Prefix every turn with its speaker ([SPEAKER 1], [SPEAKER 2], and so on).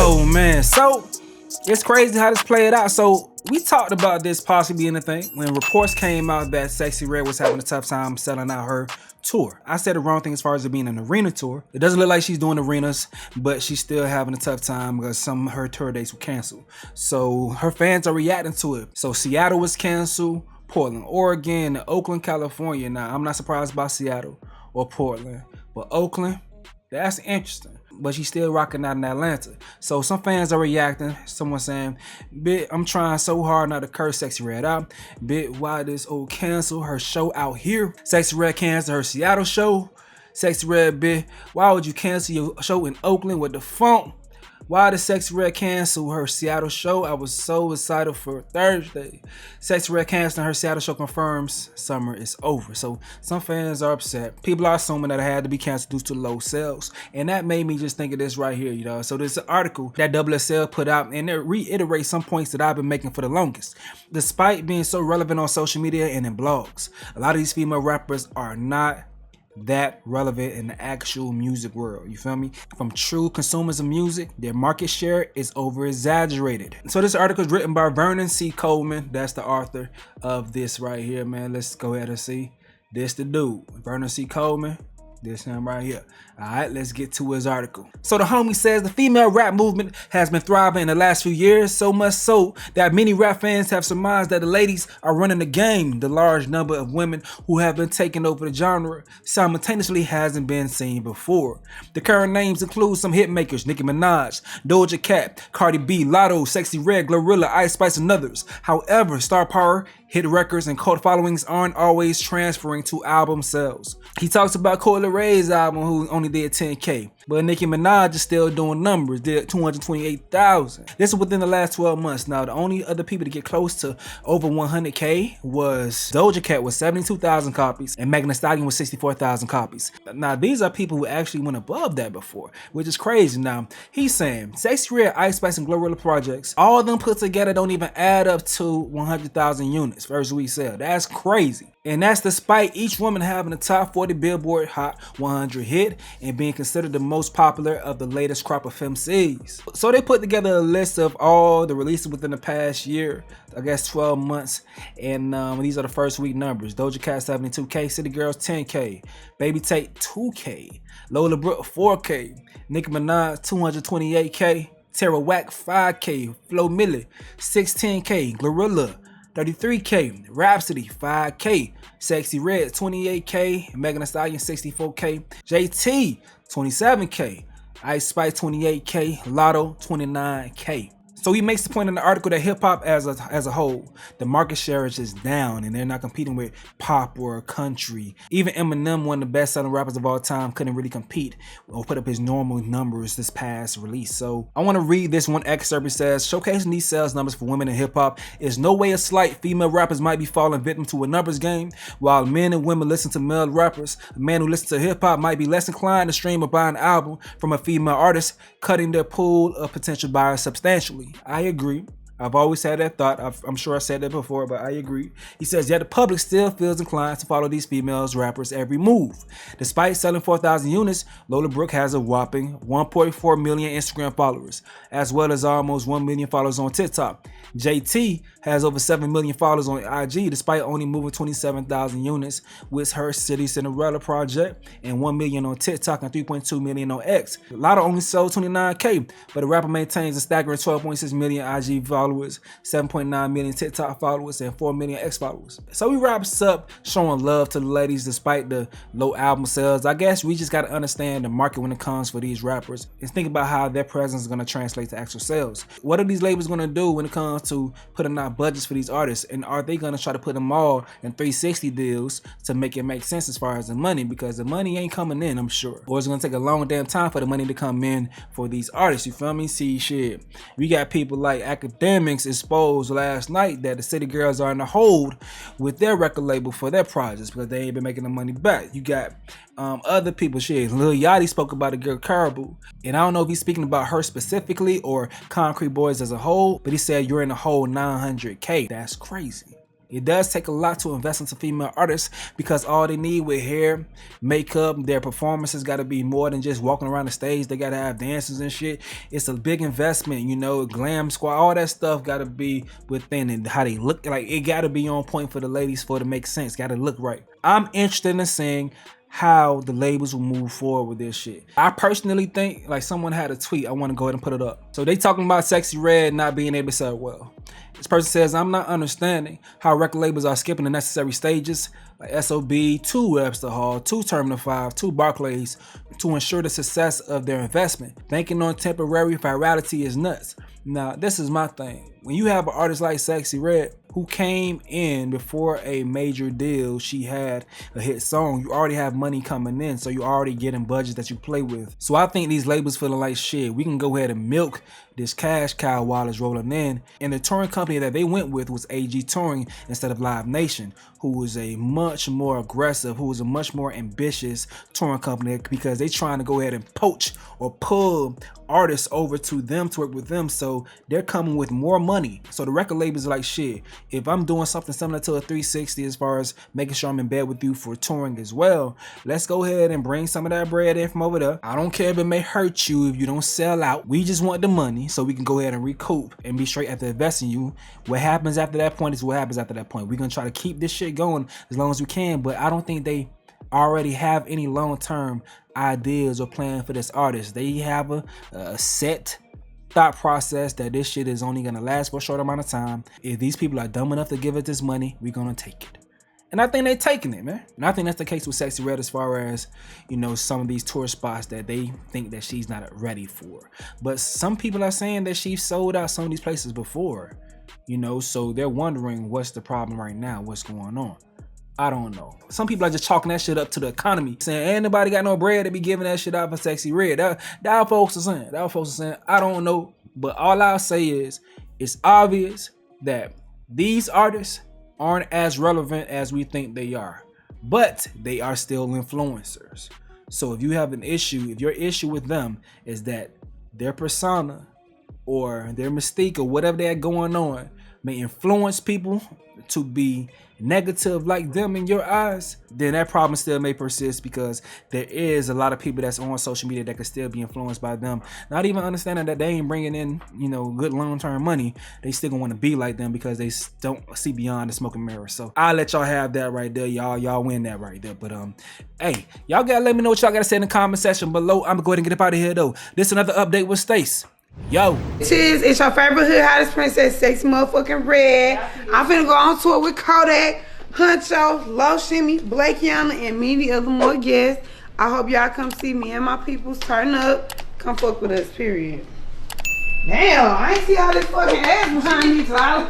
[SPEAKER 1] Oh man, so it's crazy how this played out. So we talked about this possibly being a thing when reports came out that Sexyy Red was having a tough time selling out her tour. I said the wrong thing as far as it being an arena tour. It doesn't look like she's doing arenas, but she's still having a tough time because some of her tour dates were canceled. So her fans are reacting to it. So Seattle was canceled, Portland, Oregon, and Oakland, California. Now I'm not surprised by Seattle or Portland, but Oakland, that's interesting. But she's still rocking out in Atlanta. So some fans are reacting. Someone saying, "Bit, I'm trying so hard not to curse Sexyy Red out. Bit, why this old cancel her show out here? Sexyy Red canceled her Seattle show. Sexyy Red, bit, why would you cancel your show in Oakland with the funk? Why did Sexyy Red cancel her Seattle show? I was so excited for Thursday. Sexyy Red canceling her Seattle show confirms summer is over." So some fans are upset. People are assuming that it had to be canceled due to low sales. And that made me just think of this right here, you know. So there's an article that SSL put out and it reiterates some points that I've been making for the longest. Despite being so relevant on social media and in blogs, a lot of these female rappers are not that relevant in the actual music world. You feel me? From true consumers of music, their market share is over exaggerated. So this article is written by Vernon C. Coleman. That's the author of this right here, man. Let's go ahead and see. This the dude, Vernon C. Coleman. This him right here. All right, let's get to his article. So the homie says the female rap movement has been thriving in the last few years, so much so that many rap fans have surmised that the ladies are running the game. The large number of women who have been taking over the genre simultaneously hasn't been seen before. The current names include some hit makers: Nicki Minaj, Doja Cat, Cardi B, Lotto, Sexyy Red, Glorilla, Ice Spice, and others. However, star power, hit records, and cult followings aren't always transferring to album sales. He talks about Coi Leray's album, who only did 10K, but Nicki Minaj is still doing numbers, did 228,000. This is within the last 12 months. Now, the only other people to get close to over 100K was Doja Cat with 72,000 copies and Megan Thee Stallion with 64,000 copies. Now, these are people who actually went above that before, which is crazy. Now, he's saying Sexyy Red, Ice Spice, and Glorilla projects, all of them put together don't even add up to 100,000 units first week sale. That's crazy. And that's despite each woman having a top 40 Billboard Hot 100 hit and being considered the most popular of the latest crop of MCs. So they put together a list of all the releases within the past year, I guess 12 months, and these are the first week numbers. Doja Cat 72K, City Girls 10K, Baby Tate 2K, Lola Brooke 4K, Nicki Minaj 228K, Tara Wack 5K, Flo Milli 16K, Glorilla 33K, Rhapsody 5K, Sexyy Red 28K, Megan Thee Stallion 64K, JT 27K, Ice Spice 28K, Lotto 29K. So he makes the point in the article that hip-hop as a whole, the market share is just down and they're not competing with pop or country. Even Eminem, one of the best-selling rappers of all time, couldn't really compete or put up his normal numbers this past release. So I want to read this one excerpt. It says, "Showcasing these sales numbers for women in hip-hop is no way a slight. Female rappers might be falling victim to a numbers game. While men and women listen to male rappers, a man who listens to hip-hop might be less inclined to stream or buy an album from a female artist, cutting their pool of potential buyers substantially." I agree. I've always had that thought. I'm sure I said that before, but I agree. He says, yet the public still feels inclined to follow these females rappers' every move. Despite selling 4,000 units, Lola Brooke has a whopping 1.4 million Instagram followers, as well as almost 1 million followers on TikTok. JT has over 7 million followers on IG, despite only moving 27,000 units with her City Cinderella project, and 1 million on TikTok and 3.2 million on X. Lotto only sold 29K, but the rapper maintains a staggering 12.6 million IG followers, 7.9 million TikTok followers, and 4 million X followers. So he wraps up showing love to the ladies despite the low album sales. I guess we just got to understand the market when it comes for these rappers and think about how their presence is going to translate to actual sales. What are these labels going to do when it comes to putting out budgets for these artists, and are they going to try to put them all in 360 deals to make it make sense as far as the money, because the money ain't coming in, I'm sure, or it's going to take a long damn time for the money to come in for these artists. You feel me? See, shit, we got people like Academics exposed last night that the City Girls are in a hold with their record label for their projects because they ain't been making the money back. You got other people, shit, Lil Yachty spoke about the girl Caribou, and I don't know if he's speaking about her specifically or Concrete Boys as a whole, but he said you're in a whole 900K. That's crazy. It does take a lot to invest into female artists because all they need with hair, makeup, their performances got to be more than just walking around the stage. They got to have dancers and shit. It's a big investment, you know, glam squad, all that stuff got to be within it. How they look, like it got to be on point for the ladies for it to make sense. Got to look right. I'm interested in seeing how the labels will move forward with this shit. I personally think, like, someone had a tweet, I want to go ahead and put it up. So they talking about Sexyy Red not being able to sell well. This person says, I'm not understanding how record labels are skipping the necessary stages like SOB, 2 Webster Hall, 2 Terminal 5, 2 Barclays to ensure the success of their investment. Banking on temporary virality is nuts. Now, this is my thing. When you have an artist like Sexyy Red who came in before a major deal, she had a hit song, you already have money coming in, so you already getting budgets that you play with. So I think these labels feeling like shit, we can go ahead and milk this cash cow while it's rolling in. And the touring company that they went with was AG Touring instead of Live Nation, who was a much more aggressive, who was a much more ambitious touring company because they trying to go ahead and poach or pull artists over to them to work with them, so they're coming with more money. So the record labels are like, shit, if I'm doing something similar to a 360 as far as making sure I'm in bed with you for touring as well, let's go ahead and bring some of that bread in from over there. I don't care if it may hurt you if you don't sell out. We just want the money so we can go ahead and recoup and be straight after investing you. What happens after that point is what happens after that point. We're gonna try to keep this shit going as long as we can, but I don't think they already have any long-term ideas or plan for this artist. They have a set thought process that this shit is only gonna last for a short amount of time. If these people are dumb enough to give it this money, we're gonna take it. And I think they're taking it, man. And I think that's the case with Sexyy Red as far as, you know, some of these tour spots that they think that she's not ready for. But some people are saying that she's sold out some of these places before, you know, so they're wondering what's the problem right now, what's going on. I don't know. Some people are just chalking that shit up to the economy, saying ain't nobody got no bread to be giving that shit out for Sexyy Red. That folks are saying. That folks are saying. I don't know. But all I'll say is it's obvious that these artists aren't as relevant as we think they are. But they are still influencers. So if you have an issue, if your issue with them is that their persona or their mystique or whatever they have going on may influence people to be negative like them in your eyes, then that problem still may persist because there is a lot of people that's on social media that could still be influenced by them, not even understanding that they ain't bringing in, you know, good long-term money. They still gonna want to be like them because they don't see beyond the smoke and mirror. So I'll let y'all have that right there. Y'all win that right there. But hey, y'all gotta let me know what y'all gotta say in the comment section below. I'm gonna go ahead and get up out of here though. This is another update with Stace. Yo.
[SPEAKER 2] It's your favorite hood hottest princess, Sexyy motherfucking Red. I'm finna go on tour with Kodak, Huncho, Low Shimmy, Blake Yana, and many other more guests. I hope y'all come see me and my peoples. Turn up. Come fuck with us, period. Damn, I ain't see all this fucking ass behind me, so